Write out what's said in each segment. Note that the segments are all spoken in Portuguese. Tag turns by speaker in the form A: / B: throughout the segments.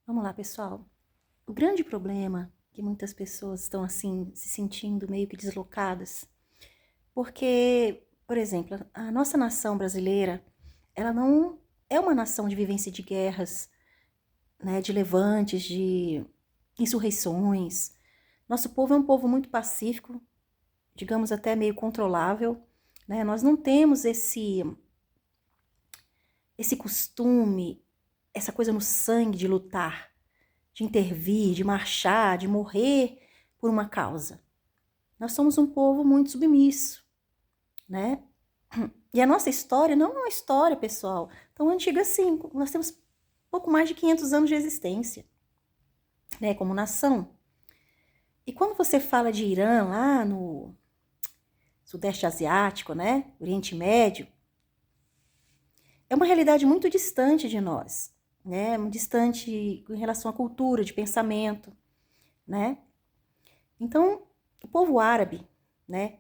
A: Vamos lá, pessoal. O grande problema que muitas pessoas estão assim se sentindo meio que deslocadas, porque, por exemplo, a nossa nação brasileira, ela não é uma nação de vivência de guerras, né, de levantes, de insurreições. Nosso povo é um povo muito pacífico, digamos até meio controlável, né? Nós não temos esse costume, essa coisa no sangue de lutar, de intervir, de marchar, de morrer por uma causa. Nós somos um povo muito submisso, né? E a nossa história não é uma história, pessoal, tão antiga assim. Nós temos pouco mais de 500 anos de existência, né, como nação. E quando você fala de Irã, lá no Sudeste Asiático, né, Oriente Médio, é uma realidade muito distante de nós, né, muito distante em relação à cultura, de pensamento, né. Então, o povo árabe, né,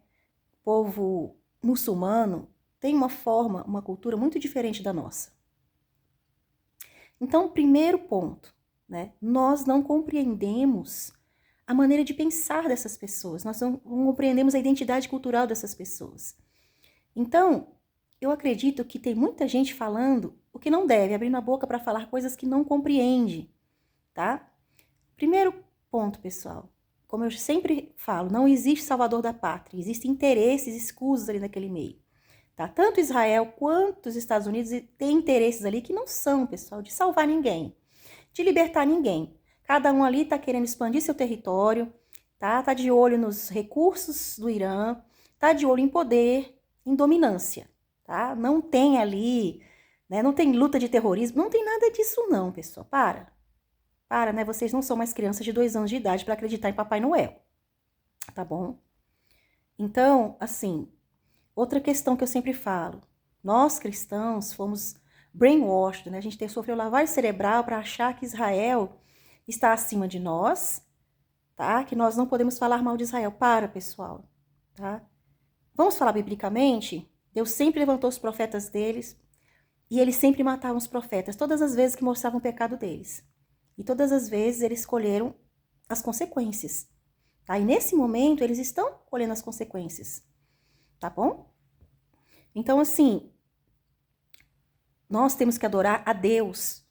A: o povo muçulmano, tem uma forma, uma cultura muito diferente da nossa. Então, primeiro ponto, né, nós não compreendemos a maneira de pensar dessas pessoas, nós não compreendemos a identidade cultural dessas pessoas. Então, eu acredito que tem muita gente falando o que não deve, abrindo a boca para falar coisas que não compreende, tá? Primeiro ponto, pessoal, como eu sempre falo, não existe salvador da pátria, existem interesses escusos ali naquele meio, tá? Tanto Israel quanto os Estados Unidos têm interesses ali que não são, pessoal, de salvar ninguém, de libertar ninguém. Cada um ali está querendo expandir seu território, tá? Tá de olho nos recursos do Irã, tá de olho em poder, em dominância, tá? Não tem ali, né? Não tem luta de terrorismo, não tem nada disso não, pessoal. Para, né? Vocês não são mais crianças de 2 anos de idade para acreditar em Papai Noel, tá bom? Então, assim, outra questão que eu sempre falo, nós cristãos fomos brainwashed, né? A gente sofreu lavagem cerebral para achar que Israel está acima de nós, tá? Que nós não podemos falar mal de Israel. Para, pessoal, tá? Vamos falar biblicamente? Deus sempre levantou os profetas deles e eles sempre matavam os profetas, todas as vezes que mostravam o pecado deles. E todas as vezes eles colheram as consequências, tá? E nesse momento eles estão colhendo as consequências, tá bom? Então, assim, nós temos que adorar a Deus.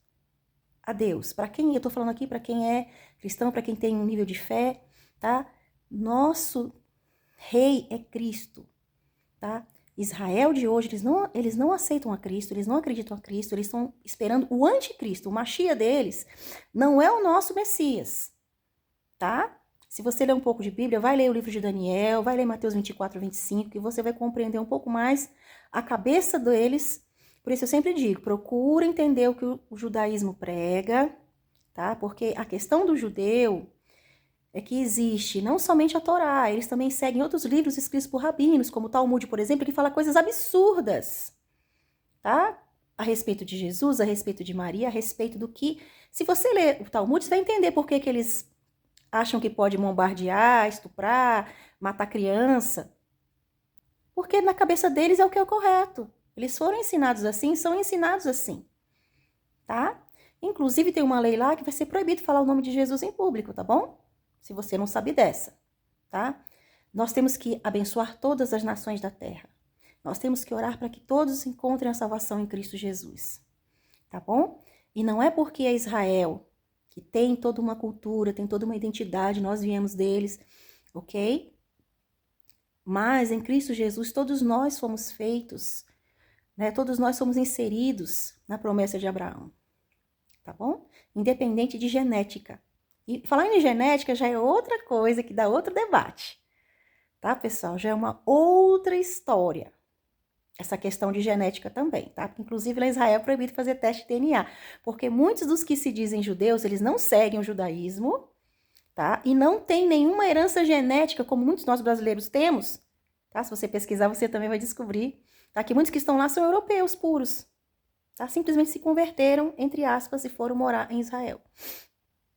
A: A Deus. Para quem, eu tô falando aqui, para quem é cristão, para quem tem um nível de fé, tá? Nosso rei é Cristo, tá? Israel de hoje, eles não aceitam a Cristo, eles não acreditam a Cristo, eles estão esperando o anticristo, o Machia deles, não é o nosso Messias, tá? Se você ler um pouco de Bíblia, vai ler o livro de Daniel, vai ler Mateus 24, 25, que você vai compreender um pouco mais a cabeça deles. Por isso eu sempre digo, procura entender o que o judaísmo prega, tá? Porque a questão do judeu é que existe não somente a Torá, eles também seguem outros livros escritos por rabinos, como o Talmud, por exemplo, que fala coisas absurdas, tá? A respeito de Jesus, a respeito de Maria, a respeito do que... Se você ler o Talmud, você vai entender por que eles acham que pode bombardear, estuprar, matar criança. Porque na cabeça deles é o que é o correto. Eles foram ensinados assim, são ensinados assim, tá? Inclusive tem uma lei lá que vai ser proibido falar o nome de Jesus em público, tá bom? Se você não sabe dessa, tá? Nós temos que abençoar todas as nações da terra. Nós temos que orar para que todos encontrem a salvação em Cristo Jesus, tá bom? E não é porque é Israel, que tem toda uma cultura, tem toda uma identidade, nós viemos deles, ok? Mas em Cristo Jesus todos nós fomos feitos, né? Todos nós somos inseridos na promessa de Abraão, tá bom? Independente de genética. E falando em genética já é outra coisa que dá outro debate, tá, pessoal? Já é uma outra história. Essa questão de genética também, tá? Porque, inclusive, lá em Israel é proibido fazer teste de DNA, porque muitos dos que se dizem judeus, eles não seguem o judaísmo, tá? E não tem nenhuma herança genética, como muitos nós brasileiros temos, tá? Se você pesquisar, você também vai descobrir, tá? Que muitos que estão lá são europeus puros, tá? Simplesmente se converteram, entre aspas, e foram morar em Israel.